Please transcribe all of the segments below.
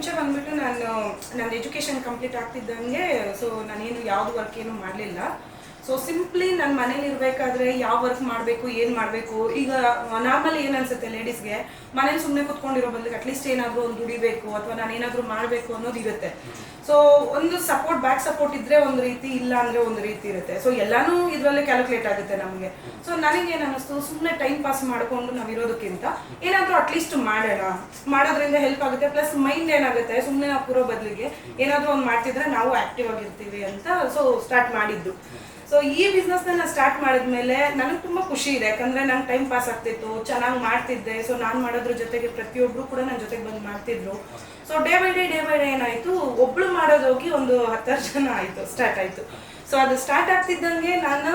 ಮುಂಚೆ ಬಂದ್ಬಿಟ್ಟು ನನ್ನ ಎಜುಕೇಷನ್ ಕಂಪ್ಲೀಟ್ ಆಗ್ತಿದ್ದಂಗೆ ಸೊ ನಾನೇನು ಯಾವುದು ವರ್ಕ್ ಏನು ಮಾಡಲಿಲ್ಲ. ಸೊ ಸಿಂಪ್ಲಿ ನನ್ನ ಮನೇಲಿ ಇರಬೇಕಾದ್ರೆ ಯಾವ ವರ್ಕ್ ಮಾಡಬೇಕು ಏನು ಮಾಡಬೇಕು, ಈಗ ನಾರ್ಮಲಿ ಏನು ಅನ್ಸುತ್ತೆ ಲೇಡೀಸ್ಗೆ, ಮನೇಲಿ ಸುಮ್ಮನೆ ಕೂತ್ಕೊಂಡಿರೋ ಬದಲಿಗೆ ಅಟ್ಲೀಸ್ಟ್ ಏನಾದರೂ ಒಂದು ದುಡಿಬೇಕು ಅಥವಾ ನಾನು ಏನಾದರೂ ಮಾಡಬೇಕು ಅನ್ನೋದು ಇರುತ್ತೆ. ಸೊ ಒಂದು ಬ್ಯಾಕ್ ಸಪೋರ್ಟ್ ಇದ್ದರೆ ಒಂದು ರೀತಿ, ಇಲ್ಲ ಅಂದರೆ ಒಂದು ರೀತಿ ಇರುತ್ತೆ. ಸೊ ಎಲ್ಲನೂ ಇದರಲ್ಲೇ ಕ್ಯಾಲ್ಕುಲೇಟ್ ಆಗುತ್ತೆ ನಮಗೆ. ಸೊ ನನಗೇನು ಅನ್ನಿಸ್ತು, ಸುಮ್ಮನೆ ಟೈಮ್ ಪಾಸ್ ಮಾಡಿಕೊಂಡು ನಾವಿರೋದಕ್ಕಿಂತ ಏನಾದರೂ ಅಟ್ಲೀಸ್ಟ್ ಮಾಡೋದ್ರಿಂದ ಹೆಲ್ಪ್ ಆಗುತ್ತೆ. ಪ್ಲಸ್ ಮೈಂಡ್ ಏನಾಗುತ್ತೆ, ಸುಮ್ಮನೆ ನಾವು ಕೂರೋ ಬದಲಿಗೆ ಏನಾದರೂ ಒಂದು ಮಾಡ್ತಿದ್ರೆ ನಾವು ಆ್ಯಕ್ಟಿವ್ ಆಗಿರ್ತೀವಿ ಅಂತ ಸೊ ಸ್ಟಾರ್ಟ್ ಮಾಡಿದ್ದು. ಸೊ ಈ ಬಿಸ್ನೆಸ್ನ ಸ್ಟಾರ್ಟ್ ಮಾಡಿದ್ಮೇಲೆ ನನಗೆ ತುಂಬ ಖುಷಿ ಇದೆ, ಯಾಕಂದರೆ ನಂಗೆ ಟೈಮ್ ಪಾಸ್ ಆಗ್ತಿತ್ತು, ಚೆನ್ನಾಗಿ ಮಾಡ್ತಿದ್ದೆ. ಸೊ ನಾನು ಮಾಡೋದ್ರ ಜೊತೆಗೆ ಪ್ರತಿಯೊಬ್ಬರು ಕೂಡ ನನ್ನ ಜೊತೆಗೆ ಬಂದು ಮಾಡ್ತಿದ್ರು. ಸೊ ಡೇ ಬೈ ಡೇ ಏನಾಯಿತು, ಒಬ್ಳು ಮಾಡೋದೋಗಿ ಒಂದು 10 ಜನ ಆಯಿತು, ಸ್ಟಾರ್ಟ್ ಆಯಿತು. ಸೊ ಅದು ಸ್ಟಾರ್ಟ್ ಆಗ್ತಿದ್ದಂಗೆ ನಾನು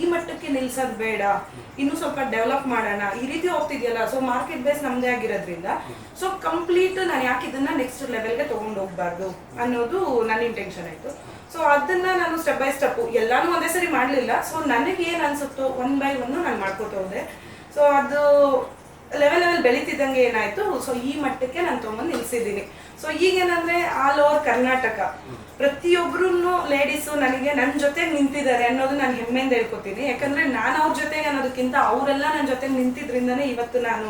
ಈ ಮಟ್ಟಕ್ಕೆ ನಿಲ್ಸೋದು ಬೇಡ, ಇನ್ನೂ ಸ್ವಲ್ಪ ಡೆವಲಪ್ ಮಾಡೋಣ, ಈ ರೀತಿ ಹೋಗ್ತಿದೆಯಲ್ಲ. ಸೊ ಮಾರ್ಕೆಟ್ ಬೇಸ್ ನಮ್ಮದೇ ಆಗಿರೋದ್ರಿಂದ ಸೊ ಕಂಪ್ಲೀಟ್ ನಾನು ಯಾಕೆ ಇದನ್ನು ನೆಕ್ಸ್ಟ್ ಲೆವೆಲ್ಗೆ ತೊಗೊಂಡು ಹೋಗ್ಬಾರ್ದು ಅನ್ನೋದು ನನ್ನ ಇಂಟೆನ್ಷನ್ ಆಯಿತು. ಸೊ ಅದನ್ನು ನಾನು ಸ್ಟೆಪ್ ಬೈ ಸ್ಟೆಪ್ಪು ಎಲ್ಲನೂ ಒಂದೇ ಸರಿ ಮಾಡಲಿಲ್ಲ. ಸೊ ನನಗೇನು ಅನಿಸುತ್ತೋ 1 by 1 ನಾನು ಮಾಡ್ಕೊತ ಹೋದೆ. ಸೊ ಅದು ಲೆವೆಲ್ ಬೆಳೀತಿದ್ದಂಗೆ ಏನಾಯಿತು, ಸೊ ಈ ಮಟ್ಟಕ್ಕೆ ನಾನು ತೊಗೊಂಡು ನಿಲ್ಲಿಸಿದ್ದೀನಿ. ಸೊ ಈಗೇನಂದರೆ ಆಲ್ ಓವರ್ ಕರ್ನಾಟಕ ಪ್ರತಿಯೊಬ್ಬರೂ ಲೇಡೀಸು ನನಗೆ ನನ್ನ ಜೊತೆಗೆ ನಿಂತಿದ್ದಾರೆ ಅನ್ನೋದು ನಾನು ಹೆಮ್ಮೆಯಿಂದ ಹೇಳ್ಕೊತೀನಿ. ಯಾಕಂದರೆ ನಾನು ಅವ್ರ ಜೊತೆಗೆ ಅನ್ನೋದಕ್ಕಿಂತ ಅವರೆಲ್ಲ ನನ್ನ ಜೊತೆಗೆ ನಿಂತಿದ್ರಿಂದನೇ ಇವತ್ತು ನಾನು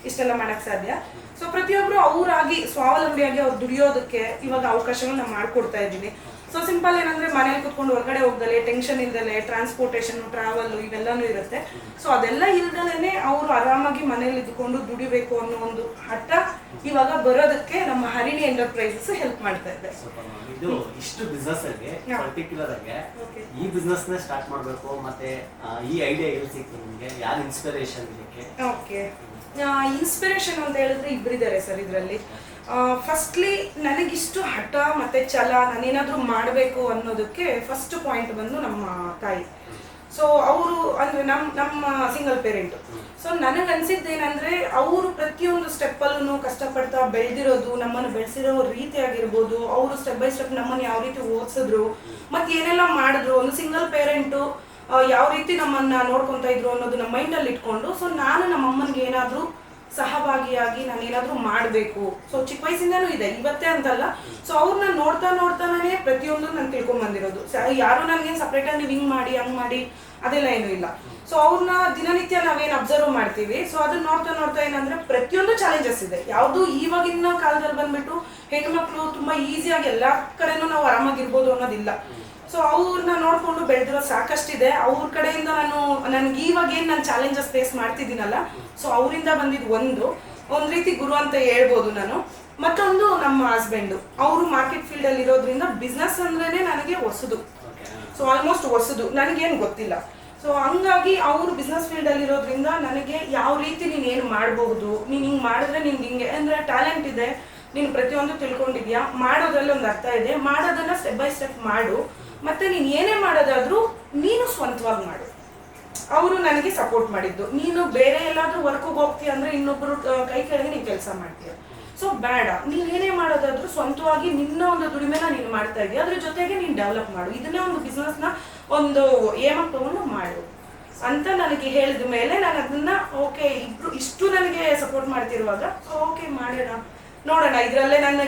ಇಷ್ಟೆಲ್ಲ ಮಾಡೋಕ್ಕೆ ಸಾಧ್ಯ. ಸೊ ಪ್ರತಿಯೊಬ್ಬರು ಅವರಾಗಿ ಸ್ವಾವಲಂಬಿಯಾಗಿ ಅವ್ರು ದುಡಿಯೋದಕ್ಕೆ ಇವಾಗ ಅವಕಾಶಗಳು ನಾನು ಮಾಡಿಕೊಡ್ತಾ ಇದ್ದೀನಿ. ಸೊ ಸಿಂಪಲ್ ಏನಂದರೆ ಮನೇಲಿ ಕೂತ್ಕೊಂಡು ಹೊರಗಡೆ ಹೋಗ್ದಲೆ, ಟೆನ್ಷನ್ ಇಲ್ದಲೆ, ಟ್ರಾನ್ಸ್ಪೋರ್ಟೇಷನ್, ಟ್ರಾವೆಲ್ಲು ಇವೆಲ್ಲನೂ ಇರುತ್ತೆ. ಸೊ ಅದೆಲ್ಲ ಇಲ್ದಲೇ ಅವರು ಆರಾಮಾಗಿ ಮನೇಲಿ ಇದ್ಕೊಂಡು ದುಡಿಬೇಕು ಅನ್ನೋ ಒಂದು ಹಠ ಇವಾಗ ಬರೋದಕ್ಕೆ ನಮ್ಮ ಹರಿಣಿ ಎಂಟರ್ಪ್ರೈಸಸ್ ಹೆಲ್ಪ್ ಮಾಡ್ತಾ ಇದೆ. ಇದು ಇಷ್ಟು ಬಿಸ್ನೆಸ್ ಆಗಿ ಪರ್ಟಿಕ್ಯುಲರ್ ಆಗಿ ಈ ಬಿಸ್ನೆಸ್ ನ ಸ್ಟಾರ್ಟ್ ಮಾಡಬೇಕು, ಮತ್ತೆ ಈ ಐಡಿಯಾ ಎಲ್ಲಿ ಸಿಕ್ತು ನಿಮಗೆ, ಯಾರು ಇನ್ಸ್ಪಿರೇಷನ್ ಇದಕ್ಕೆ? ಓಕೆ, ಇನ್ಸ್ಪಿರೇಷನ್ ಅಂತ ಹೇಳಿದ್ರೆ ಇಬ್ಬರಿದ್ದಾರೆ ಸರ್ ಇದರಲ್ಲಿ. ಫಸ್ಟ್ಲಿ ನನಗಿಷ್ಟು ಹಠ ಮತ್ತು ಛಲ, ನಾನೇನಾದರೂ ಮಾಡಬೇಕು ಅನ್ನೋದಕ್ಕೆ ಫಸ್ಟ್ ಪಾಯಿಂಟ್ ಬಂದು ನಮ್ಮ ತಾಯಿ. ಸೊ ಅವರು ಅಂದರೆ ನಮ್ಮ ಸಿಂಗಲ್ ಪೇರೆಂಟು. ಸೊ ನನಗನ್ಸಿದ್ದೇನೆಂದರೆ ಅವರು ಪ್ರತಿಯೊಂದು ಸ್ಟೆಪ್ಪಲ್ಲೂ ಕಷ್ಟಪಡ್ತಾ ಬೆಳೆದಿರೋದು, ನಮ್ಮನ್ನು ಬೆಳೆಸಿರೋ ರೀತಿ ಆಗಿರ್ಬೋದು, ಅವರು ಸ್ಟೆಪ್ ಬೈ ಸ್ಟೆಪ್ ನಮ್ಮನ್ನು ಯಾವ ರೀತಿ ಓದಿಸಿದ್ರು ಮತ್ತು ಏನೆಲ್ಲ ಮಾಡಿದ್ರು, ಒಂದು ಸಿಂಗಲ್ ಪೇರೆಂಟು ಯಾವ ರೀತಿ ನಮ್ಮನ್ನು ನೋಡ್ಕೊತಾ ಇದ್ರು ಅನ್ನೋದು ನಮ್ಮ ಮೈಂಡಲ್ಲಿ ಇಟ್ಕೊಂಡು, ಸೊ ನಾನು ನಮ್ಮ ಅಮ್ಮನಿಗೆ ಏನಾದರೂ ಸಹಭಾಗಿಯಾಗಿ ನಾನು ಏನಾದರೂ ಮಾಡಬೇಕು. ಸೊ ಚಿಕ್ಕ ವಯಸ್ಸಿಂದನೂ ಇದೆ, ಇವತ್ತೇ ಅಂತಲ್ಲ. ಸೊ ಅವ್ರನ್ನ ನೋಡ್ತಾನೇ ಪ್ರತಿಯೊಂದು ನಾನು ತಿಳ್ಕೊಂಬಂದಿರೋದು. ಯಾರು ನನಗೇನು ಸಪ್ರೇಟಾಗಿ ನೀವು ಹಿಂಗೆ ಮಾಡಿ ಹಂಗೆ ಮಾಡಿ ಅದೆಲ್ಲ ಏನೂ ಇಲ್ಲ. ಸೊ ಅವ್ರನ್ನ ದಿನನಿತ್ಯ ನಾವೇನು ಅಬ್ಸರ್ವ್ ಮಾಡ್ತೀವಿ, ಸೊ ಅದನ್ನ ನೋಡ್ತಾ ಏನಂದರೆ ಪ್ರತಿಯೊಂದು ಚಾಲೆಂಜಸ್ ಇದೆ. ಯಾವುದು ಇವಾಗಿನ ಕಾಲದಲ್ಲಿ ಬಂದ್ಬಿಟ್ಟು ಹೆಣ್ಮಕ್ಳು ತುಂಬ ಈಸಿಯಾಗಿ ಎಲ್ಲ ಕಡೆನೂ ನಾವು ಆರಾಮಾಗಿರ್ಬೋದು ಅನ್ನೋದಿಲ್ಲ. ಸೊ ಅವ್ರನ್ನ ನೋಡಿಕೊಂಡು ಬೆಳೆದಿರೋ ಸಾಕಷ್ಟಿದೆ. ಅವ್ರ ಕಡೆಯಿಂದ ನನಗೆ ಇವಾಗ ಏನು ನಾನು ಚಾಲೆಂಜಸ್ ಫೇಸ್ ಮಾಡ್ತಿದ್ದೀನಲ್ಲ, ಸೊ ಅವರಿಂದ ಬಂದಿದ್ದು ಒಂದು ರೀತಿ ಗುರು ಅಂತ ಹೇಳ್ಬೋದು ನಾನು. ಮತ್ತೊಂದು ನಮ್ಮ ಹಸ್ಬೆಂಡು, ಅವರು ಮಾರ್ಕೆಟ್ ಫೀಲ್ಡಲ್ಲಿ ಇರೋದ್ರಿಂದ ಬಿಸ್ನೆಸ್ ಅಂದ್ರೇ ನನಗೆ ಹೊಸದು. ಸೊ ಆಲ್ಮೋಸ್ಟ್ ಹೊಸದು, ನನಗೇನು ಗೊತ್ತಿಲ್ಲ. ಸೊ ಹಂಗಾಗಿ ಅವರು ಬಿಸ್ನೆಸ್ ಫೀಲ್ಡಲ್ಲಿ ಇರೋದ್ರಿಂದ ನನಗೆ ಯಾವ ರೀತಿ ನೀನು ಏನು ಮಾಡಬಹುದು, ನೀನು ಹಿಂಗೆ ಮಾಡಿದ್ರೆ ನಿನ್ಗೆ ಹಿಂಗೆ ಅಂದರೆ ಟ್ಯಾಲೆಂಟ್ ಇದೆ, ನೀನು ಪ್ರತಿಯೊಂದು ತಿಳ್ಕೊಂಡಿದ್ಯಾ, ಮಾಡೋದ್ರಲ್ಲಿ ಒಂದು ಅರ್ಥ ಇದೆ, ಮಾಡೋದನ್ನು ಸ್ಟೆಪ್ ಬೈ ಸ್ಟೆಪ್ ಮಾಡು, ಮತ್ತು ನೀನು ಏನೇ ಮಾಡೋದಾದರೂ ನೀನು ಸ್ವಂತವಾಗಿ ಮಾಡು. ಅವರು ನನಗೆ ಸಪೋರ್ಟ್ ಮಾಡಿದ್ದು. ನೀನು ಬೇರೆ ಎಲ್ಲಾದರೂ ವರ್ಕಿಗೆ ಹೋಗ್ತೀಯ ಅಂದರೆ ಇನ್ನೊಬ್ಬರು ಕೈ ಕೆಳಗೆ ನೀನು ಕೆಲಸ ಮಾಡ್ತೀಯ, ಸೊ ಬೇಡ, ನೀನು ಏನೇ ಮಾಡೋದಾದರೂ ಸ್ವಂತವಾಗಿ ನಿನ್ನ ಒಂದು ದುಡಿಮೆನ ನೀನು ಮಾಡ್ತಾ ಇದೀಯ, ಅದ್ರ ಜೊತೆಗೆ ನೀನು ಡೆವಲಪ್ ಮಾಡು, ಇದನ್ನೇ ಒಂದು ಬಿಸ್ನೆಸ್ನ ಒಂದು ಏಮಾಗಿ ತೊಗೊಂಡು ಮಾಡು ಅಂತ ನನಗೆ ಹೇಳಿದ ಮೇಲೆ ನಾನು ಅದನ್ನು ಓಕೆ, ಇಷ್ಟು ನನಗೆ ಸಪೋರ್ಟ್ ಮಾಡ್ತಿರುವಾಗ ಸೊ ಓಕೆ ಮಾಡೋಣ, ನೋಡೋಣ, ಇದರಲ್ಲೇ ನಾನು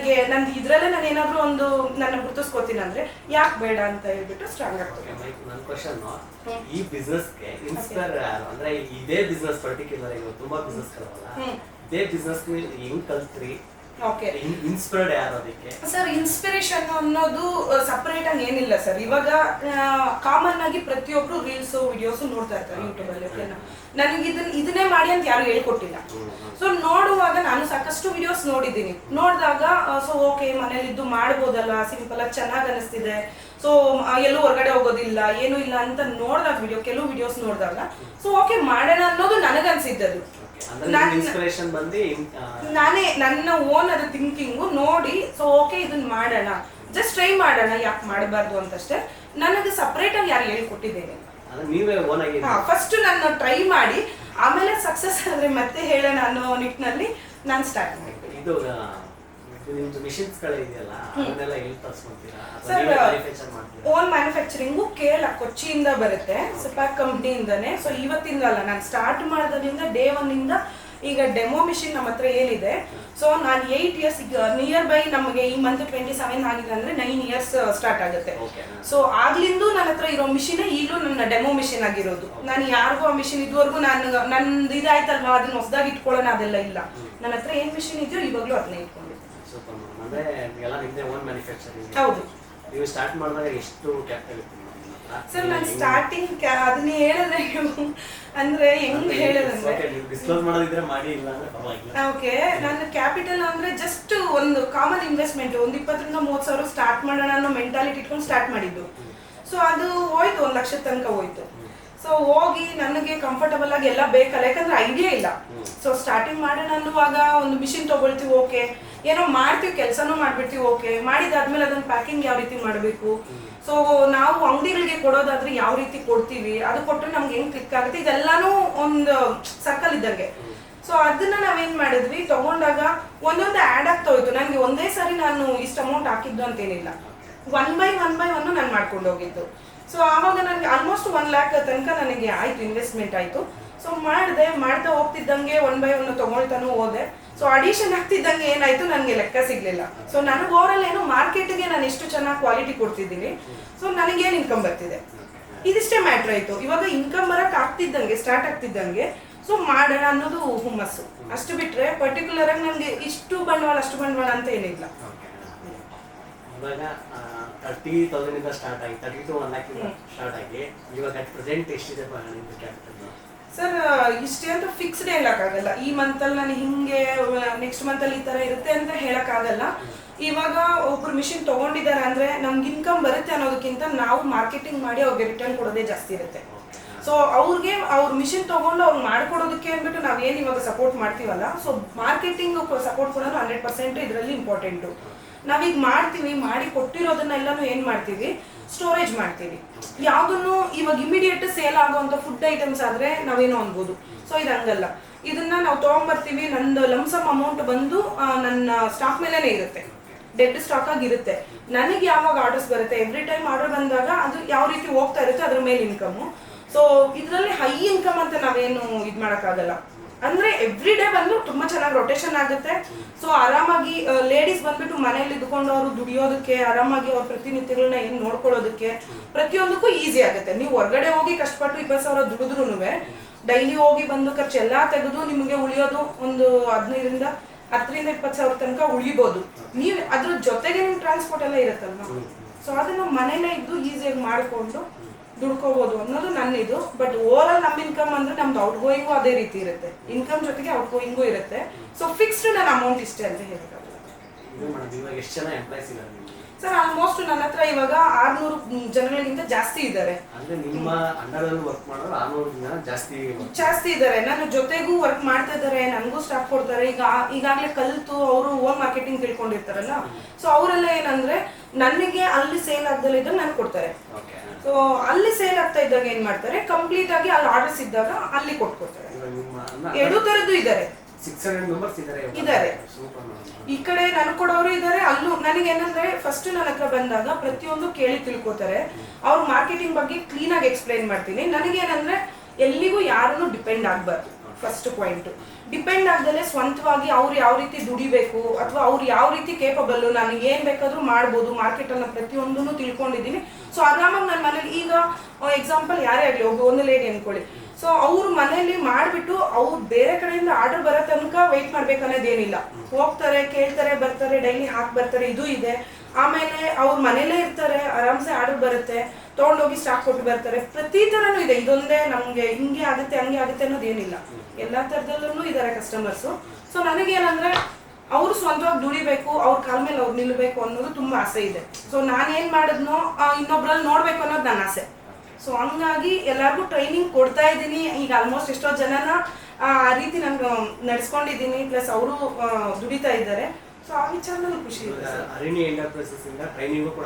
ಏನಾದರೂ ಒಂದು ನನ್ನ ಗುರುತಿಸ್ಕೋತೀನಿ ಅಂದರೆ ಯಾಕೆ ಬೇಡ ಅಂತ ಹೇಳ್ಬಿಟ್ಟು ಸ್ಟ್ರಾಂಗ್ ಆಗ್ತದೆ. ನನ್ನ ಕ್ವಶನ್, ಈ ಬಿಸ್ನೆಸ್ಗೆ ಇನ್ಸ್ಪೈರ್ ಯಾರು ಅಂದ್ರೆ ಇದೇ ಬಿಸ್ನೆಸ್ ಪರ್ಟಿಕ್ಯುಲರ್ ಆಗಿ ತುಂಬಾ ಬಿಸ್ನೆಸ್ ಕಲವಲ್ಲ, ಇದೇ ಬಿಸ್ನೆಸ್ ಹೆಂಗ್ ಕಲ್ತ್ರಿ? ಓಕೆ, ಇನ್ಸ್ಪೈರ್ಡ್ ಯಾರು ಅದಕ್ಕೆ? ಸರ್ ಇನ್ಸ್ಪಿರೇಷನ್ ಅನ್ನೋದು ಸಪರೇಟ್ ಆಗಿ ಏನಿಲ್ಲ ಸರ್. ಇವಾಗ ಕಾಮನ್ ಆಗಿ ಪ್ರತಿಯೊಬ್ರು ರೀಲ್ಸ್ ವಿಡಿಯೋಸ್ ನೋಡ್ತಾ ಇರ್ತಾರೆ ಯೂಟ್ಯೂಬಲ್ಲಿ. ಓಕೆನಾ, ನನಗೆ ಇದನ್ನೇ ಮಾಡಿ ಅಂತ ಯಾರು ಹೇಳ್ಕೊಟ್ಟಿಲ್ಲ. ಸೊ ನೋಡುವಾಗ ನಾನು ಸಾಕಷ್ಟು ವಿಡಿಯೋಸ್ ನೋಡಿದ್ದೀನಿ. ನೋಡಿದಾಗ ಸೊ ಓಕೆ, ಮನೇಲಿದ್ದು ಮಾಡ್ಬೋದಲ್ಲ, ಸಿಂಪಲ್ ಆಗಿ ಚೆನ್ನಾಗಿ ಅನಿಸ್ತಿದೆ, ಸೊ ಎಲ್ಲೂ ಹೊರಗಡೆ ಹೋಗೋದಿಲ್ಲ, ಏನೂ ಇಲ್ಲ ಅಂತ ನೋಡಿದಾಗ ಕೆಲವು ವಿಡಿಯೋಸ್ ನೋಡಿದಾಗ ಸೊ ಓಕೆ ಮಾಡೋಣ ಅನ್ನೋದು ನನಗನ್ಸಿದ್ದದು. ನಾನೇ ನನ್ನ ಓನ್ ಅದು ಥಿಂಕಿಂಗು ನೋಡಿ ಸೊ ಓಕೆ ಇದನ್ನ ಮಾಡೋಣ, ಜಸ್ಟ್ ಟ್ರೈ ಮಾಡೋಣ, ಯಾಕೆ ಮಾಡಬಾರ್ದು ಅಂತಷ್ಟೇ. ನನಗೆ ಸಪ್ರೇಟ್ ಆಗಿ ಯಾರು ಹೇಳ್ಕೊಟ್ಟಿದ್ದೇನೆ, ಫಸ್ಟ್ ನಾನು ಟ್ರೈ ಮಾಡಿ ಆಮೇಲೆ ಸಕ್ಸಸ್ ಆದ್ರೆ ಮತ್ತೆ ಹೇಳೋಣ ಅನ್ನೋ ನಿಟ್ಟಿನಲ್ಲಿ ನಾನು ಸ್ಟಾರ್ಟ್ ಮಾಡಿದ್ದೆ. ಓನ್ ಮ್ಯಾನುಫ್ಯಾಕ್ಚರಿಂಗು ಕೇರಳ ಕೊಚ್ಚಿಯಿಂದ ಬರುತ್ತೆ, ಸಿಪಾಕ್ ಕಂಪ್ನಿಯಿಂದಾನೆ. ಸೊ ಇವತ್ತಿಂದ ಅಲ್ಲ, ನಾನು ಸ್ಟಾರ್ಟ್ ಮಾಡಿದ್ರಿಂದ ಡೇ 1 ಇಂದ ಈಗ ಡೆಮೋ ಮಿಷಿನ್ ನಮ್ಮ ಹತ್ರ ಏನಿದೆ, ಸೊ ನಾನು 8 ಇಯರ್ಸ್ ಈಗ ನಿಯರ್ ಬೈ ನಮಗೆ ಈ ಮಂತ್ 27 ಆಗಿದೆ ಅಂದ್ರೆ 9 ಇಯರ್ಸ್ ಸ್ಟಾರ್ಟ್ ಆಗುತ್ತೆ. ಸೊ ಆಗ್ಲಿಂದು ನನ್ನ ಹತ್ರ ಇರೋ ಮಿಷಿನ್ ಈಗಲೂ ನನ್ನ ಡೆಮೋ ಮಿಷಿನ್ ಆಗಿರೋದು. ನಾನು ಯಾರಿಗೂ ಆ ಮಿಷಿನ್ ಇದುವರೆಗೂ ನಂದು ಇದಾಯ್ತಲ್ವಾ ಅದನ್ನ ಹೊಸದಾಗಿ ಇಟ್ಕೊಳ್ಳೋಣ ಅದೆಲ್ಲ ಇಲ್ಲ. ನನ್ನ ಹತ್ರ ಏನ್ ಮಿಷಿನ್ ಇದೆಯೋ ಇವಾಗಲೂ ಅದನ್ನ ಇಟ್ಕೊಂಡಿದ್ದೆ. ಹೌದು. ನೀವು ಸ್ಟಾರ್ಟ್ ಮಾಡಿದಾಗ ಎಷ್ಟು ಕ್ಯಾಪಿಟಲ್ ಇತ್ತು ಸರ್? ನಾನು ಸ್ಟಾರ್ಟಿಂಗ್ ಅದನ್ನ ಹೇಳಿದ್ರೆ ಅಂದ್ರೆ ಹೆಂಗ್ ಹೇಳೋದಂದ್ರೆ, ಓಕೆ, ನನ್ನ ಕ್ಯಾಪಿಟಲ್ ಅಂದ್ರೆ ಜಸ್ಟ್ ಒಂದು ಕಾಮನ್ ಇನ್ವೆಸ್ಟ್ಮೆಂಟ್ ಒಂದು 20 ರಿಂದ 30 ಸಾವಿರ ಸ್ಟಾರ್ಟ್ ಮಾಡೋಣ ಅನ್ನೋ ಮೆಂಟಾಲಿಟಿ ಇಟ್ಕೊಂಡು ಸ್ಟಾರ್ಟ್ ಮಾಡಿದ್ದು. ಸೊ ಅದು ಹೋಯ್ತು, 1 ಲಕ್ಷದ ತನಕ ಹೋಯ್ತು. ಸೊ ಹೋಗಿ ನನಗೆ ಕಂಫರ್ಟಬಲ್ ಆಗಿ ಎಲ್ಲ ಬೇಕಲ್ಲ, ಯಾಕಂದ್ರೆ ಐಡಿಯಾ ಇಲ್ಲ. ಸೊ ಸ್ಟಾರ್ಟಿಂಗ್ ಮಾಡೋಣ ಅನ್ನುವಾಗ ಒಂದು ಮಿಷಿನ್ ತಗೊಳ್ತೀವಿ, ಓಕೆ, ಏನೋ ಮಾಡ್ತೀವಿ, ಕೆಲಸನೂ ಮಾಡ್ಬಿಡ್ತೀವಿ, ಓಕೆ, ಮಾಡಿದಾದ್ಮೇಲೆ ಅದನ್ನ ಪ್ಯಾಕಿಂಗ್ ಯಾವ ರೀತಿ ಮಾಡಬೇಕು, ಸೊ ನಾವು ಅಂಗಡಿಗಳಿಗೆ ಕೊಡೋದಾದ್ರೆ ಯಾವ ರೀತಿ ಕೊಡ್ತೀವಿ, ಅದು ಕೊಟ್ಟರೆ ನಮ್ಗೆ ಹೆಂಗ್ ಕ್ಲಿಕ್ ಆಗುತ್ತೆ, ಇದೆಲ್ಲಾನು ಒಂದು ಸರ್ಕಲ್ ಇದ್ದಂಗೆ. ಸೊ ಅದನ್ನ ನಾವೇನ್ ಮಾಡಿದ್ವಿ, ತಗೊಂಡಾಗ ಒಂದೊಂದು ಆ್ಯಡ್ ಆಗ್ತಾ ಹೋಯ್ತು. ನನಗೆ ಒಂದೇ ಸಾರಿ ನಾನು ಇಷ್ಟು ಅಮೌಂಟ್ ಹಾಕಿದ್ದು ಅಂತೇನಿಲ್ಲ, 1 by 1 ನಾನು ಮಾಡ್ಕೊಂಡು ಹೋಗಿದ್ದು. ಸೊ ಆವಾಗ ನನಗೆ ಆಲ್ಮೋಸ್ಟ್ 1 lakh ತನಕ ನನಗೆ ಆಯ್ತು, ಇನ್ವೆಸ್ಟ್ಮೆಂಟ್ ಆಯ್ತು. ಸೊ ಮಾಡ್ತಾ ಹೋಗ್ತಿದ್ದಂಗೆ 1 by 1 ತಗೊಳ್ತಾನು ಹೋದೆ. ಸೊ ಅಡಿಷನ್ ಆಗ್ತಿದ್ದಂಗೆ ಏನಾಯ್ತು, ನನಗೆ ಲೆಕ್ಕ ಸಿಗ್ಲಿಲ್ಲ. ಸೊ ನನಗೆ ಓವರಾಲ್ ಏನು ಮಾರ್ಕೆಟ್ಗೆ ನಾನು ಎಷ್ಟು ಚೆನ್ನಾಗಿ ಕ್ವಾಲಿಟಿ ಕೊಡ್ತಿದ್ದೀನಿ, ಸೊ ನನಗೇನು ಇನ್ಕಮ್ ಬರ್ತಿದೆ, ಇದಿಷ್ಟೇ ಮ್ಯಾಟ್ರ್ ಆಯ್ತು. ಇವಾಗ ಇನ್ಕಮ್ ಬರಕ್ ಆಗ್ತಿದ್ದಂಗೆ, ಸ್ಟಾರ್ಟ್ ಆಗ್ತಿದ್ದಂಗೆ ಸೊ ಮಾಡೋಣ ಅನ್ನೋದು ಹುಮ್ಮಸ್ಸು. ಅಷ್ಟು ಬಿಟ್ರೆ ಪರ್ಟಿಕ್ಯುಲರ್ ಆಗಿ ನನಗೆ ಇಷ್ಟು ಬಂಡವಾಳ ಅಷ್ಟು ಬಂಡವಾಳ ಅಂತ ಏನಿಲ್ಲ. ಇವಾಗ 30,000 ಇಂದ ಸ್ಟಾರ್ಟ್ ಆಗಿ 30 to 1 lakh ಸ್ಟಾರ್ಟ್ ಆಗಿ ಇವಾಗ ಪ್ರೆಸೆಂಟ್ ಎಷ್ಟಿದೆ ಕ್ಯಾಪಿಟಲ್? ಸರ್ ಇಷ್ಟೇ ಅಂತ ಫಿಕ್ಸ್ಡ್ ಹೇಳಕ್ಕಾಗಲ್ಲ. ಈ ಮಂತಲ್ಲಿ ನಾನು ಹಿಂಗೆ, ನೆಕ್ಸ್ಟ್ ಮಂತಲ್ಲಿ ಈ ಥರ ಇರುತ್ತೆ ಅಂತ ಹೇಳಕ್ಕಾಗಲ್ಲ. ಇವಾಗ ಒಬ್ರು ಮಿಷಿನ್ ತೊಗೊಂಡಿದ್ದಾರೆ ಅಂದರೆ ನಮ್ಗೆ ಇನ್ಕಮ್ ಬರುತ್ತೆ ಅನ್ನೋದಕ್ಕಿಂತ ನಾವು ಮಾರ್ಕೆಟಿಂಗ್ ಮಾಡಿ ಅವ್ರಿಗೆ ರಿಟರ್ನ್ ಕೊಡೋದೇ ಜಾಸ್ತಿ ಇರುತ್ತೆ. ಸೊ ಅವ್ರಿಗೆ ಅವ್ರ ಮಿಷಿನ್ ತೊಗೊಂಡು ಅವ್ರು ಮಾಡ್ಕೊಡೋದಕ್ಕೆ ಅಂದ್ಬಿಟ್ಟು ನಾವೇನು ಇವಾಗ ಸಪೋರ್ಟ್ ಮಾಡ್ತೀವಲ್ಲ, ಸೊ ಮಾರ್ಕೆಟಿಂಗ್ ಸಪೋರ್ಟ್ ಕೊಡೋದು 100% ಇದರಲ್ಲಿ ಇಂಪಾರ್ಟೆಂಟು. ನಾವೀಗ ಮಾಡ್ತೀವಿ, ಮಾಡಿ ಕೊಟ್ಟಿರೋದನ್ನೆಲ್ಲನೂ ಏನು ಮಾಡ್ತೀವಿ, ಸ್ಟೋರೇಜ್ ಮಾಡ್ತೀವಿ. ಯಾವುದನ್ನು ಇವಾಗ ಇಮಿಡಿಯೇಟ್ ಸೇಲ್ ಆಗುವಂಥ ಫುಡ್ ಐಟಮ್ಸ್ ಆದರೆ ನಾವೇನೋ ಅನ್ಬೋದು. ಸೊ ಇದು ಹಂಗಲ್ಲ, ಇದನ್ನ ನಾವು ತೊಗೊಂಬರ್ತೀವಿ, ನಂದು ಲಮ್ಸಮ್ ಅಮೌಂಟ್ ಬಂದು ನನ್ನ ಸ್ಟಾಕ್ ಮೇಲೇ ಇರುತ್ತೆ, ಡೆಡ್ ಸ್ಟಾಕ್ ಆಗಿರುತ್ತೆ. ನನಗೆ ಯಾವಾಗ ಆರ್ಡರ್ಸ್ ಬರುತ್ತೆ, ಎವ್ರಿ ಟೈಮ್ ಆರ್ಡರ್ ಬಂದಾಗ ಅದು ಯಾವ ರೀತಿ ಹೋಗ್ತಾ ಇರುತ್ತೆ ಅದ್ರ ಮೇಲೆ ಇನ್ಕಮು. ಸೊ ಇದರಲ್ಲಿ ಹೈ ಇನ್ಕಮ್ ಅಂತ ನಾವೇನು ಇದು ಮಾಡೋಕ್ಕಾಗಲ್ಲ. ಅಂದರೆ ಎವ್ರಿ ಡೇ ಬಂದು ತುಂಬ ಚೆನ್ನಾಗಿ ರೊಟೇಷನ್ ಆಗುತ್ತೆ. ಸೊ ಆರಾಮಾಗಿ ಲೇಡೀಸ್ ಬಂದ್ಬಿಟ್ಟು ಮನೇಲಿ ಇದ್ಕೊಂಡು ಅವರು ದುಡಿಯೋದಕ್ಕೆ, ಆರಾಮಾಗಿ ಅವ್ರ ಪ್ರತಿನಿತ್ಯಗಳನ್ನ ಏನು ನೋಡ್ಕೊಳ್ಳೋದಕ್ಕೆ ಪ್ರತಿಯೊಂದಕ್ಕೂ ಈಸಿ ಆಗುತ್ತೆ. ನೀವು ಹೊರಗಡೆ ಹೋಗಿ ಕಷ್ಟಪಟ್ಟು 20,000 ದುಡಿದ್ರೂ ಡೈಲಿ ಹೋಗಿ ಬಂದು ಖರ್ಚೆಲ್ಲ ತೆಗೆದು ನಿಮಗೆ ಉಳಿಯೋದು ಒಂದು 10ರಿಂದ 20,000 ತನಕ ಉಳಿಬೋದು. ನೀವು ಅದ್ರ ಜೊತೆಗೆ ನಿಮ್ಮ ಟ್ರಾನ್ಸ್ಪೋರ್ಟ್ ಎಲ್ಲ ಇರುತ್ತಲ್ವ, ಸೊ ಅದನ್ನು ಮನೇಲೇ ಇದ್ದು ಈಸಿಯಾಗಿ ಮಾಡಿಕೊಂಡು ದುಡ್ಕೋಬಹುದು ಅನ್ನೋದು ನನ್ನಿದು. ಬಟ್ ಓವರ್ ಆಲ್ ನಮ್ಮ ಇನ್ಕಮ್ ಅಂದ್ರೆ ನಮ್ದು ಔಟ್ ಗೋಯಿಂಗು ಅದೇ ರೀತಿ ಇರುತ್ತೆ, ಇನ್ಕಮ್ ಜೊತೆಗೆ ಔಟ್ ಗೋಯಿಂಗು ಇರುತ್ತೆ. ಸೊ ಫಿಕ್ಸ್ಡ್ ನನ್ನ ಅಮೌಂಟ್ ಇಷ್ಟೇ ಅಂತ ಹೇಳಕ್ಕಾಗಲ್ಲ. ಸರ್ ಆಲ್ಮೋಸ್ಟ್ ನನ್ನ ಹತ್ರ ಇವಾಗ 600 ಜನಗಳಿಗಿಂತ ಜಾಸ್ತಿ ಇದ್ದಾರೆ. ಜಾಸ್ತಿ ಇದ್ದಾರೆ, ನನ್ನ ಜೊತೆಗೂ ವರ್ಕ್ ಮಾಡ್ತಾ ಇದ್ದಾರೆ, ನನಗೂ ಸ್ಟಾಫ್ ಕೊಡ್ತಾರೆ. ಈಗಾಗಲೇ ಕಲಿತು ಅವರು ಓನ್ ಮಾರ್ಕೆಟಿಂಗ್ ತಿಳ್ಕೊಂಡಿರ್ತಾರಲ್ಲ, ಸೊ ಅವರೆಲ್ಲ ಏನಂದ್ರೆ ನನಗೆ ಅಲ್ಲಿ ಸೇಲ್ ಆಗ್ದಲ್ಲ ಇದ್ದಾಗ ನನಗೆ ಕೊಡ್ತಾರೆ. ಸೊ ಅಲ್ಲಿ ಸೇಲ್ ಆಗ್ತಾ ಇದ್ದಾಗ ಏನ್ ಮಾಡ್ತಾರೆ, ಕಂಪ್ಲೀಟ್ ಆಗಿ ಅಲ್ಲಿ ಆರ್ಡರ್ಸ್ ಇದ್ದಾಗ ಅಲ್ಲಿ ಕೊಟ್ಕೊಡ್ತಾರೆ. 2 ಥರದ್ದು ಇದ್ದಾರೆ, 600 ಮೆಂಬರ್ಸ್ ಇದ್ದಾರೆ. ಈ ಕಡೆ ನನ್ ಕೊಡೋರು ಇದ್ದಾರೆ, ಅಲ್ಲೂ ನನಗೇನಂದ್ರೆ ಫಸ್ಟ್ ನನ್ನ ಹತ್ರ ಬಂದಾಗ ಪ್ರತಿಯೊಂದು ಕೇಳಿ ತಿಳ್ಕೊತಾರೆ. ಅವ್ರ ಮಾರ್ಕೆಟಿಂಗ್ ಬಗ್ಗೆ ಕ್ಲೀನ್ ಆಗಿ ಎಕ್ಸ್ಪ್ಲೈನ್ ಮಾಡ್ತೀನಿ. ನನಗೇನಂದ್ರೆ ಎಲ್ಲಿಗೂ ಯಾರನ್ನು ಡಿಪೆಂಡ್ ಆಗ್ಬಾರ್ದು. ಫಸ್ಟ್ ಪಾಯಿಂಟ್, ಡಿಪೆಂಡ್ ಆಗದಲ್ಲೇ ಸ್ವಂತವಾಗಿ ಅವ್ರು ಯಾವ ರೀತಿ ದುಡಿಬೇಕು ಅಥವಾ ಅವ್ರು ಯಾವ ರೀತಿ ಕೇಪಬಲ್, ನಾನು ಏನ್ ಬೇಕಾದ್ರೂ ಮಾಡ್ಬೋದು, ಮಾರ್ಕೆಟ್ ಅನ್ನ ಪ್ರತಿಯೊಂದನ್ನು ತಿಳ್ಕೊಂಡಿದ್ದೀನಿ. ಸೊ ಆರಾಮಾಗಿ ನನ್ನ ಮನೇಲಿ ಈಗ ಎಕ್ಸಾಂಪಲ್ ಯಾರೇ ಆಗಲಿ, ಒಂದು ಲೇಡಿ ಅನ್ಕೊಳ್ಳಿ, ಸೊ ಅವ್ರ ಮನೇಲಿ ಮಾಡಿಬಿಟ್ಟು ಅವ್ರು ಬೇರೆ ಕಡೆಯಿಂದ ಆರ್ಡರ್ ಬರೋ ತನಕ ವೆಯ್ಟ್ ಮಾಡ್ಬೇಕು ಅನ್ನೋದೇನಿಲ್ಲ. ಹೋಗ್ತಾರೆ, ಕೇಳ್ತಾರೆ, ಬರ್ತಾರೆ, ಡೈಲಿ ಹಾಕಿ ಬರ್ತಾರೆ, ಇದು ಇದೆ. ಆಮೇಲೆ ಅವ್ರ ಮನೇಲೇ ಇರ್ತಾರೆ, ಆರಾಮ್ಸೆ ಆರ್ಡರ್ ಬರುತ್ತೆ, ತೊಗೊಂಡೋಗಿ ಸ್ಟಾಕ್ ಕೊಟ್ಟು ಬರ್ತಾರೆ. ಪ್ರತಿ ಥರನೂ ಇದೆ, ಇದೊಂದೇ ನಮಗೆ ಹಿಂಗೆ ಆಗುತ್ತೆ ಹಂಗೆ ಆಗುತ್ತೆ ಅನ್ನೋದೇನಿಲ್ಲ, ಎಲ್ಲ ಥರದಲ್ಲೂ ಇದ್ದಾರೆ ಕಸ್ಟಮರ್ಸು. ಸೊ ನನಗೇನಂದ್ರೆ ಅವರು ಸ್ವಂತವಾಗಿ ದುಡಿಬೇಕು, ಅವ್ರ ಕಾಲ ಮೇಲೆ ಅವ್ರು ನಿಲ್ಲಬೇಕು ಅನ್ನೋದು ತುಂಬ ಆಸೆ ಇದೆ. ಸೊ ನಾನೇನು ಮಾಡಿದ್ನೋ ಇನ್ನೊಬ್ರಲ್ಲಿ ನೋಡಬೇಕು ಅನ್ನೋದು ನನ್ನ ಆಸೆ. ಸೊ ಹಂಗಾಗಿ ಎಲ್ಲರಿಗೂ ಟ್ರೈನಿಂಗ್ ಕೊಡ್ತಾ ಇದ್ದೀನಿ. ಈಗ ಆಲ್ಮೋಸ್ಟ್ ಎಷ್ಟೋ ಜನನ ಆ ರೀತಿ ನಾನು ನಡೆಸ್ಕೊಂಡಿದ್ದೀನಿ, ಪ್ಲಸ್ ಅವರು ದುಡಿತಾ ಇದ್ದಾರೆ. ಸೊ ಆ ವಿಚಾರದಲ್ಲಿ ಖುಷಿ ಇದೆ. ಅರಿಣಿ ಎಂಟರ್ಪ್ರೈಸಸ್ ಇಂದ ಟ್ರೈನಿಂಗು ಕೂಡ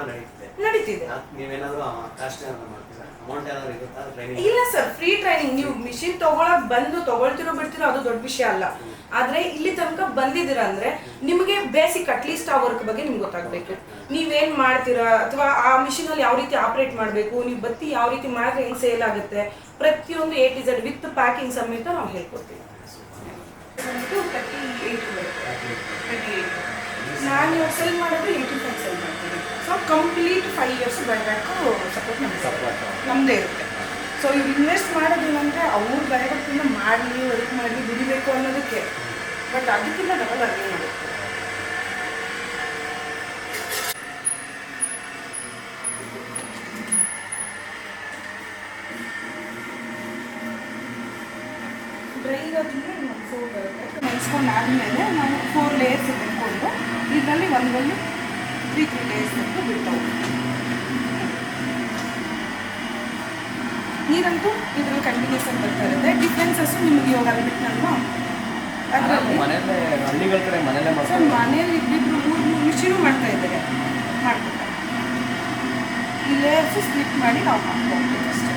ನಡೀತಿದೆ. ನೀವೇನಾದರೂ ಕಾಸ್ಟ್ ಮಾಡ್ತೀರಾ, ಅಮೌಂಟ್ ಏನಾದರೂ ಇರುತ್ತಾ ಟ್ರೈನಿಂಗ್? ಇಲ್ಲ ಸರ್, ಫ್ರೀ ಟ್ರೈನಿಂಗ್. ನೀವು ಮಿಷಿನ್ ತಗೊಳಕ್ ಬಂದು ತಗೊಳ್ತಿರೋ ಬಿಡ್ತಿರೋ ಅದು ದೊಡ್ಡ ವಿಷಯ ಅಲ್ಲ. ಆದ್ರೆ ಇಲ್ಲಿ ತನಕ ಬಂದಿದ್ದೀರಾ ಅಂದ್ರೆ ನಿಮಗೆ ಬೇಸಿಕ್ ಅಟ್ಲೀಸ್ಟ್ ಆ ವರ್ಕ್ ಬಗ್ಗೆ ನಿಮ್ಗೆ ಗೊತ್ತಾಗಬೇಕು. ನೀವೇನ್ ಮಾಡ್ತೀರಾ ಅಥವಾ ಆ ಮಿಷಿನ್ ಅಲ್ಲಿ ಯಾವ ರೀತಿ ಆಪರೇಟ್ ಮಾಡಬೇಕು, ನೀವು ಬತ್ತಿ ಯಾವ ರೀತಿ ಮಾಡಿದ್ರೆ ಹೆಂಗ್ ಸೇಲ್ ಆಗುತ್ತೆ, ಪ್ರತಿಯೊಂದು A to Z with packing ಸಮೇತ ನಾವು ಹೇಳ್ಕೊಡ್ತೀವಿ. 38 ಬರುತ್ತೆ. 38. ನಾನು ಸೆಲ್ ಮಾಡೋದು 85 ಸೆಲ್ ಮಾಡ್ತೀನಿ. ಸೊ ಕಂಪ್ಲೀಟ್ 5 ಇಯರ್ಸ್ ಬರಬೇಕು ಸಪೋರ್ಟ್ ನಮ್ಮದೇ ಇರುತ್ತೆ. ಸೊ ಇವ್ರು ಇನ್ವೆಸ್ಟ್ ಮಾಡೋದೇನಂದರೆ ಅವ್ರ ಬರಬೇಕಿಂತ ಮಾಡಲಿ ವರ್ಕ್ ಮಾಡಲಿ ದುಡಿಬೇಕು ಅನ್ನೋದಕ್ಕೆ, ಬಟ್ ಅದಕ್ಕಿಂತ ಡಬಲ್ ಅರ್ನಿಂಗ್ ಮಾಡುತ್ತೆ. ಡ್ರೈ ಇರೋದ್ರಿಂದ 4 ಬರುತ್ತೆ. ನೆನೆಸ್ಕೊಂಡು ಆದಮೇಲೆ ನಾವು 4 ಲೇಯರ್ಸ್ ತೆಗೆದುಕೊಂಡು ಇದರಲ್ಲಿ ಒಂದರಲ್ಲಿ 3 ಲೇಯರ್ಸ್ ತೆಗೆದು ಬಿಡ್ತಾವೆ. ನೀರಂತೂ ಇದ್ರಲ್ಲಿ ಕಂಟಿನ್ಯೂಸ್ ಆಗಿ ಬರ್ತಾ ಇರುತ್ತೆ. ಡಿಫ್ರೆನ್ಸಸ್ಸು ನಿಮಗೆ ಇವಾಗ ಅಲ್ಲಿ ಬಿಟ್ಟಲ್ವಾ ಅದರಲ್ಲಿ ಹಳ್ಳಿಗಳ ಕಡೆ ಮನೇಲೆ ಮಾಡ್ತಾರೆ. ಮನೇಲಿ ಇಬ್ಬಿಬ್ರು 3 ಮಿಷಿನು ಮಾಡ್ತಾ ಇದ್ದಾರೆ, ಮಾಡ್ತಾರೆ. ಈ ಲೇಯರ್ಸು ಸ್ಲಿಪ್ ಮಾಡಿ ನಾವು ಹಾಕ್ಬೋದು ಅಷ್ಟೇ.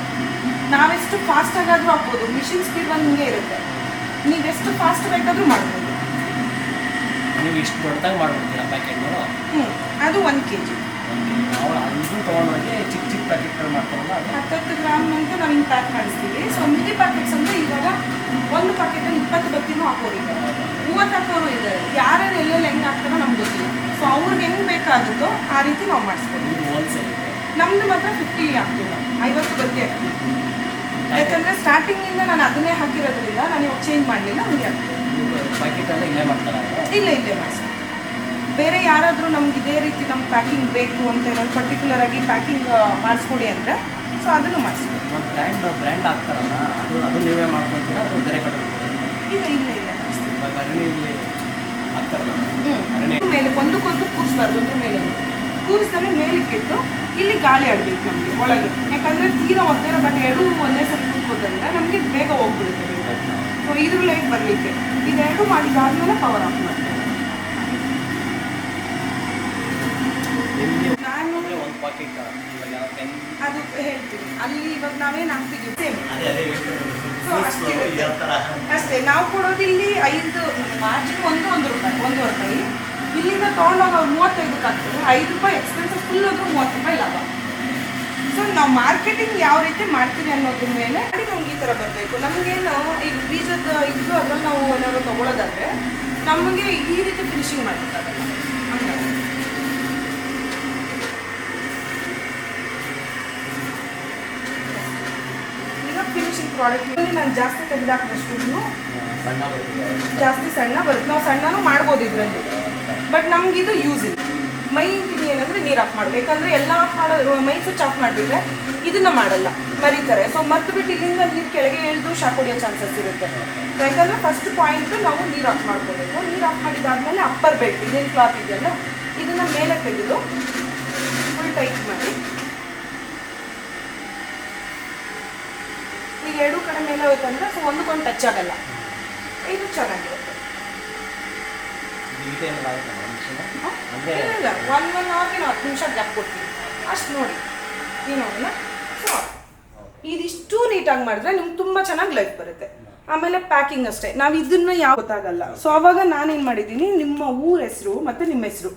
ನಾವೆಷ್ಟು ಫಾಸ್ಟಾಗಾದರೂ ಹಾಕ್ಬೋದು, ಮಿಷಿನ್ ಸ್ಪೀಡ್ ಒಂದು ಹಿಂಗೆ ಇರುತ್ತೆ. ನೀವೆಷ್ಟು ಫಾಸ್ಟ್ ಬೇಕಾದರೂ ಮಾಡ್ಬೋದು. ನೀವು ಇಷ್ಟು ದೊಡ್ಡದಾಗಿ ಮಾಡ್ಬಿಡ್ತೀರಾ ಪ್ಯಾಕೆಟು? ಅದು 1 kg. ನಾವು ಅದನ್ನು ತೊಗೊಂಡೋಗಿ ಚಿಕ್ಕ ಚಿಕ್ಕ ಪ್ಯಾಕೆಟ್ಗಳು ಮಾಡ್ತಾರಲ್ಲ, 10 ಗ್ರಾಮ್ ಅಂತ ನಾವು ಹಿಂಗೆ ಪ್ಯಾಕ್ ಮಾಡಿಸ್ತೀವಿ. ಸೊ ಮಿಡಿ ಪ್ಯಾಕೆಟ್ಸ್ ಅಂದರೆ ಇವಾಗ ಒಂದು ಪ್ಯಾಕೆಟಲ್ಲಿ 20 ಬತ್ತಿನೂ ಹಾಕೋರು ಇದೆ, 30 ಹಾಕೋರು ಇದೆ. ಯಾರ್ಯಾರು ಎಲ್ಲೆಲ್ಲಿ ಹೆಂಗೆ ಹಾಕ್ತಾರೋ ನಮ್ಗೆ ಗೊತ್ತಿಲ್ಲ. ಸೊ ಅವ್ರಿಗೆ ಹೆಂಗೆ ಬೇಕಾಗುತ್ತೋ ಆ ರೀತಿ ನಾವು ಮಾಡಿಸ್ಬೋದು. ಹೋಲ್ಸೇಲ್ ನಮ್ಮದು ಮಾತ್ರ 50 ಹಾಕ್ತೀವಿ, 50 ಬತ್ತಿ ಹಾಕ್ತೀವಿ. ಯಾಕಂದರೆ ಸ್ಟಾರ್ಟಿಂಗಿಂದ ನಾನು ಅದನ್ನೇ ಹಾಕಿರೋದ್ರಿಂದ ನಾನು ಇವಾಗ ಚೇಂಜ್ ಮಾಡಲಿಲ್ಲ, ಹಂಗೆ ಹಾಕ್ತೀನಿ. ಪ್ಯಾಕೆಟೆಲ್ಲ ಇಲ್ಲೇ ಮಾಡ್ತಾರೆ? ಇಲ್ಲೇ ಮಾಡಿಸ್ತೀವಿ. ಬೇರೆ ಯಾರಾದರೂ ನಮ್ಗೆ ಇದೇ ರೀತಿ ನಮ್ಮ ಪ್ಯಾಕಿಂಗ್ ಬೇಕು ಅಂತ ಏನಾದ್ರು ಪರ್ಟಿಕ್ಯುಲರ್ ಆಗಿ ಪ್ಯಾಕಿಂಗ್ ಮಾಡಿಸ್ಕೊಡಿ ಅಂದರೆ ಸೊ ಅದನ್ನು ಮಾಡಿಸ್ಬೋದು. ಬ್ರ್ಯಾಂಡ್ ಹಾಕ್ತಾರಲ್ಲ, ಅದು ನೀವೇ ಮಾಡ್ಕೊತೀರಾ ಅದು ಬೇರೆ ಕಡೆ? ಇಲ್ಲ ಮಾಡಿಸ್ತೀವಿ. ಇವಾಗ ಅರಣಿಯಲ್ಲಿ ಹಾಕ್ತಾರಲ್ಲ, ಮೇಲೆ ಒಂದಕ್ಕೊಂದು ಕೂರಿಸ್ಬಾರ್ದು. ಅದ್ರ ಮೇಲೆ ಕೂರಿಸಿದ್ರೆ ಮೇಲಕ್ಕಿಟ್ಟು ಇಲ್ಲಿ ಗಾಳಿ ಆಡಬೇಕು ನಮಗೆ ಒಳಗೆ. ಯಾಕಂದರೆ ತೀರಾ ಒತ್ತೇರೋ ಬಟ್ ಎರಡು ಒಂದೇ ಸರಿ ಕೂತ್ಕೋದ್ರಿಂದ ನಮಗೆ ಬೇಗ ಹೋಗ್ಬಿಡುತ್ತೆ. ಸೊ ಇದ್ರ ಲೈಟ್ ಬರಲಿಕ್ಕೆ ಇದೆರಡು ಮಾಡಿದಾದ್ಮೇಲೆ ಪವರ್ ಆಫ್ ಮಾಡ್ತೀವಿ. ನಾನು ಒಂದು ಪಾಕೆಟ್ ಅದು ಹೇಳ್ತೀನಿ. ಅಲ್ಲಿ ಇವಾಗ ನಾವೇನು ಹಾಕ್ತಿದ್ದೀವಿ ಸೇಮ್ ಅಷ್ಟೇ. ನಾವು ಕೊಡೋದು ಇಲ್ಲಿ 5 ಮಾರ್ಜಿನ್ ಒಂದು ರೂಪಾಯಿ, 1.5 ರೂಪಾಯಿ. ಇಲ್ಲಿಂದ ತೊಗೊಂಡೋಗಿ ಅವ್ರು 35ಕ್ಕೆ ಹಾಕ್ತಾರೆ. 5 ರೂಪಾಯಿ ಎಕ್ಸ್ಪೆನ್ಸಿವ್ ಫುಲ್ ಹೋದ್ರೆ 30 ರೂಪಾಯಿ ಲಾಭ. ಸೊ ನಾವು ಮಾರ್ಕೆಟಿಂಗ್ ಯಾವ ರೀತಿ ಮಾಡ್ತೀವಿ ಅನ್ನೋದ್ರ ಮೇಲೆ ನಮ್ಗೆ ಈ ಥರ ಬರಬೇಕು. ನಮಗೇನು ಈಗ ಬೀಜದ ಇದ್ದು ಅದ್ರಲ್ಲಿ ನಾವು ಏನಾದ್ರು ತೊಗೊಳೋದಾದ್ರೆ ನಮಗೆ ಈ ರೀತಿ ಫಿನಿಶಿಂಗ್ ಮಾಡಬೇಕಾಗಲ್ಲ. ಹಂಗಾಗಿ ಈಗ ಫಿನಿಶಿಂಗ್ ಪ್ರಾಡಕ್ಟ್ ನಾನು ಜಾಸ್ತಿ ತೆಗೆದಾಕಿದಷ್ಟು ಜಾಸ್ತಿ ಸಣ್ಣ ಬರುತ್ತೆ. ನಾವು ಸಣ್ಣನೂ ಮಾಡ್ಬೋದು ಇದರಲ್ಲಿ, ಬಟ್ ನಮಗಿದು ಯೂಸ್ ಇಲ್ಲ. ಮೈ ತಿಂಡಿ ಏನಂದರೆ ನೀರು ಆಫ್ ಮಾಡಬೇಕು. ಯಾಕಂದರೆ ಎಲ್ಲ ಆಫ್ ಮಾಡೋದು ಮೈ ಸ್ವಿಚ್ ಆಫ್ ಮಾಡಿಬಿಟ್ರೆ ಇದನ್ನು ಮಾಡಲ್ಲ, ಮರೀತಾರೆ. ಸೊ ಮತ್ತು ಬಿಟ್ಟು ಇಲ್ಲಿಂದ ನೀರು ಕೆಳಗೆ ಇಳಿದು ಶಾಕ್ ಹೊಡಿಯೋ ಚಾನ್ಸಸ್ ಇರುತ್ತೆ. ಯಾಕಂದರೆ ಫಸ್ಟ್ ಪಾಯಿಂಟು ನಾವು ನೀರು ಆಫ್ ಮಾಡ್ಕೋಬೇಕು. ನೀರು ಆಫ್ ಮಾಡಿದಾದ್ಮೇಲೆ ಅಪ್ಪರ್ ಬೆಲ್ಟ್ ಇದೇನು ಕ್ಲಾತ್ ಇದೆಯಲ್ಲ ಇದನ್ನು ಮೇಲೆ ತೆಗೆದು ಫುಲ್ ಟೈಟ್ ಮಾಡಿ ಈಗ ಎರಡೂ ಕಡೆ ಮೇಲೆ ಹೋಯ್ತಂದ್ರೆ ಸೊ ಒಂದಕ್ಕೊಂದು ಟಚ್ ಆಗಲ್ಲ. ಇದು ಚೆನ್ನಾಗಿರುತ್ತೆ. ಇಲ್ಲ 1 ಅವರ್ಗೆ ನಾವು 10 ನಿಮಿಷ ಗ್ಯಾಪ್ ಕೊಡ್ತೀವಿ ಅಷ್ಟು ನೋಡಿ ಏನೋಲ್ಲ. ಸೊ ಇದಿಷ್ಟು ನೀಟಾಗಿ ಮಾಡಿದ್ರೆ ನಿಮ್ಗೆ ತುಂಬ ಚೆನ್ನಾಗಿ ಲೈಫ್ ಬರುತ್ತೆ. ಆಮೇಲೆ ಪ್ಯಾಕಿಂಗ್ ಅಷ್ಟೇ, ನಾವು ಇದನ್ನ ಯಾವ ಗೊತ್ತಾಗಲ್ಲ. ಸೊ ಅವಾಗ ನಾನೇನು ಮಾಡಿದ್ದೀನಿ, ನಿಮ್ಮ ಊರ ಹೆಸರು ಮತ್ತು ನಿಮ್ಮ ಹೆಸರು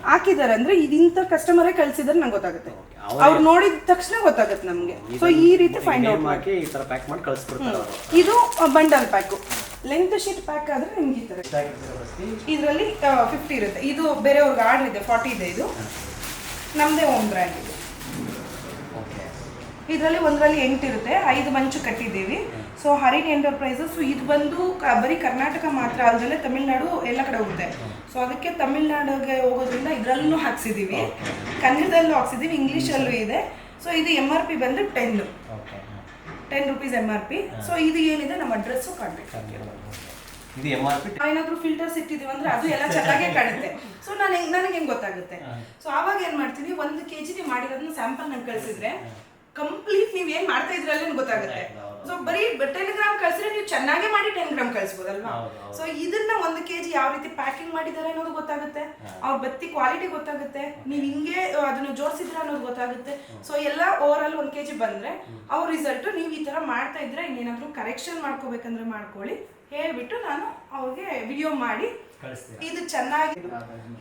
ಹಾಕಿದ್ದಾರೆ ಅಂದರೆ ಇಂಥ ಕಸ್ಟಮರೇ ಕಳಿಸಿದ್ರೆ ನಂಗೆ ಗೊತ್ತಾಗುತ್ತೆ. ಅವ್ರು ನೋಡಿದ ತಕ್ಷಣ ಗೊತ್ತಾಗುತ್ತೆ ನಮಗೆ. ಸೊ ಈ ರೀತಿ ಫೈಂಡ್ ಔಟ್ ಮಾಡಿ ಈ ಥರ ಪ್ಯಾಕ್ ಮಾಡಿ ಕಳಿಸ್ಬಿಡ್ತಾರೆ. ಇದು bundle pack. Length sheet pack ಆದರೆ ನಿಮ್ಗೆ ಈ ಥರ ಇದರಲ್ಲಿ 50 ಇರುತ್ತೆ. ಇದು ಬೇರೆಯವ್ರಿಗೆ ಆರ್ಡರ್ ಇದೆ, 40 ಇದೆ. ಇದು ನಮ್ಮದೇ ಓನ್ ಬ್ರ್ಯಾಂಡ್. ಇದು ಇದರಲ್ಲಿ ಒಂದರಲ್ಲಿ 8 ಇರುತ್ತೆ, 5 ಮಂಚು ಕಟ್ಟಿದ್ದೀವಿ. So Harini enterprises. ಇದು ಬಂದು ಬರೀ ಕರ್ನಾಟಕ ಮಾತ್ರ ಅಲ್ಲದೆ ತಮಿಳ್ನಾಡು ಎಲ್ಲ ಕಡೆ ಹೋಗುತ್ತೆ. ಸೊ ಅದಕ್ಕೆ ತಮಿಳ್ನಾಡಿಗೆ ಹೋಗೋದ್ರಿಂದ ಇದರಲ್ಲೂ ಹಾಕ್ಸಿದ್ದೀವಿ, ಕನ್ನಡದಲ್ಲೂ ಹಾಕ್ಸಿದ್ದೀವಿ, ಇಂಗ್ಲೀಷಲ್ಲೂ ಇದೆ. ಸೊ ಇದು MRP ಬಂದು 10 ರೂಪೀಸ್ MRP. ಸೊ ಇದು ಏನಿದೆ ನಮ್ಮ ಅಡ್ರೆಸ್ಸು ಕಾಣಬೇಕು. ಏನಾದರೂ ಫಿಲ್ಟರ್ಸ್ ಇಟ್ಟಿದ್ದೀವಿ ಅಂದರೆ ಅದು ಎಲ್ಲ ಚೆನ್ನಾಗೇ ಕಾಣುತ್ತೆ. ಸೊ ನನಗೆ ಹೆಂಗೆ ಗೊತ್ತಾಗುತ್ತೆ. ಸೊ ಆವಾಗ ಏನು ಮಾಡ್ತೀನಿ, 1 kg ನೀವು ಮಾಡಿರೋದನ್ನ ಸ್ಯಾಂಪಲ್ ನಂಗೆ ಕಳಿಸಿದ್ರೆ ಕಂಪ್ಲೀಟ್ ನೀವು ಏನು ಮಾಡ್ತಾ ಇದ್ರಲ್ಲೇ ಗೊತ್ತಾಗುತ್ತೆ. ಸೊ ಬರೀ 10 ಗ್ರಾಮ್ ಕಳಿಸಿದ್ರೆ ನೀವು ಚೆನ್ನಾಗೇ ಮಾಡಿ 10 ಗ್ರಾಮ್ ಕಳಿಸ್ಬೋದಲ್ವಾ. ಸೊ ಇದನ್ನ 1 kg ಯಾವ ರೀತಿ ಪ್ಯಾಕಿಂಗ್ ಮಾಡಿದ್ದಾರೆ ಅನ್ನೋದು ಗೊತ್ತಾಗುತ್ತೆ, ಅವ್ರ ಬತ್ತಿ ಕ್ವಾಲಿಟಿ ಗೊತ್ತಾಗುತ್ತೆ, ನೀವು ಹಿಂಗೆ ಅದನ್ನು ಜೋಡಿಸಿದ್ರೆ ಅನ್ನೋದು ಗೊತ್ತಾಗುತ್ತೆ. ಸೊ ಎಲ್ಲ ಓವರ್ ಆಲ್ 1 kg ಬಂದರೆ ಅವ್ರ ರಿಸಲ್ಟು ನೀವು ಈ ಥರ ಮಾಡ್ತಾ ಇದ್ರೆ ಇನ್ನೇನಾದರೂ ಕರೆಕ್ಷನ್ ಮಾಡ್ಕೋಬೇಕಂದ್ರೆ ಮಾಡ್ಕೊಳ್ಳಿ ಹೇಳ್ಬಿಟ್ಟು ನಾನು ಅವ್ರಿಗೆ ವಿಡಿಯೋ ಮಾಡಿ ಇದು ಚೆನ್ನಾಗಿ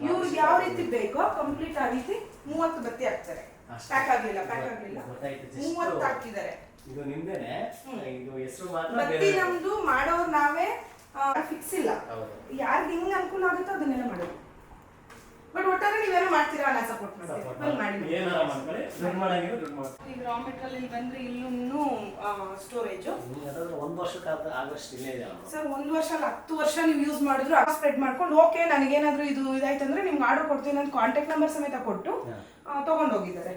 ಇವ್ರಿಗೆ ಯಾವ ರೀತಿ ಬೇಕೋ ಕಂಪ್ಲೀಟ್ ಆ ರೀತಿ 30 ಬತ್ತಿ ಹಾಕ್ತಾರೆ. ಪ್ಯಾಕ್ ಆಗಲಿಲ್ಲ 30 ಹಾಕಿದ್ದಾರೆ. ಇದು ನಿಮ್ದೇನೆ, ಇದು ಹೆಸರು ಮಾತ್ರ ಬತ್ತಿ ನಮ್ದು ಮಾಡೋರು ನಾವೇ. ಫಿಕ್ಸ್ ಇಲ್ಲ, ಹೌದು. ಯಾರಿಗೆ ಹೆಂಗ್ ಅನುಕೂಲ ಆಗುತ್ತೋ ಅದನ್ನೆಲ್ಲ ಮಾಡೋದು. ಬಟ್ ಒಟ್ಟಾರೆ ನೀವೇನೋ ಮಾಡ್ತೀರಾ, ನಾನು ಸಪೋರ್ಟ್ ಮಾಡ್ತೀನಿ. ಮಾಡಿ ಏನಾರ ಮಾಡ್ಕೊಳ್ಳಿ, ದುಡ್ಡು ಮಾಡಂಗಿದ್ರೆ ದುಡ್ಡು ಮಾಡ್ಕೊಳ್ಳಿ. ಈಗ ರಾ ಮೆಟೀರಿಯಲ್ ಇಲ್ಲಿ ಬಂದ್ರೆ ಇಲ್ಲೂ ಸ್ಟೋರೇಜು. ಒಂದು ವರ್ಷಕ್ಕೆ ಆಗೋಷ್ಟು ಇಲ್ಲೇ ಇದೆ ಸರ್ 1 ವರ್ಷ ಅಲ್ಲ 10 ವರ್ಷ ನೀವು ಯೂಸ್ ಮಾಡಿದ್ರು ಸ್ಪ್ರೆಡ್ ಮಾಡ್ಕೊಂಡು ಓಕೆ ನನಗೇನಾದ್ರೂ ಇದು ಇದಾಯ್ತಂದ್ರೆ ನಿಮ್ಗೆ ಆರ್ಡರ್ ಕೊಡ್ತೀನಿ ಅಂತ ಕಾಂಟ್ಯಾಕ್ಟ್ ನಂಬರ್ ಸಮೇತ ಕೊಟ್ಟು ತಗೊಂಡೋಗಿದ್ದಾರೆ.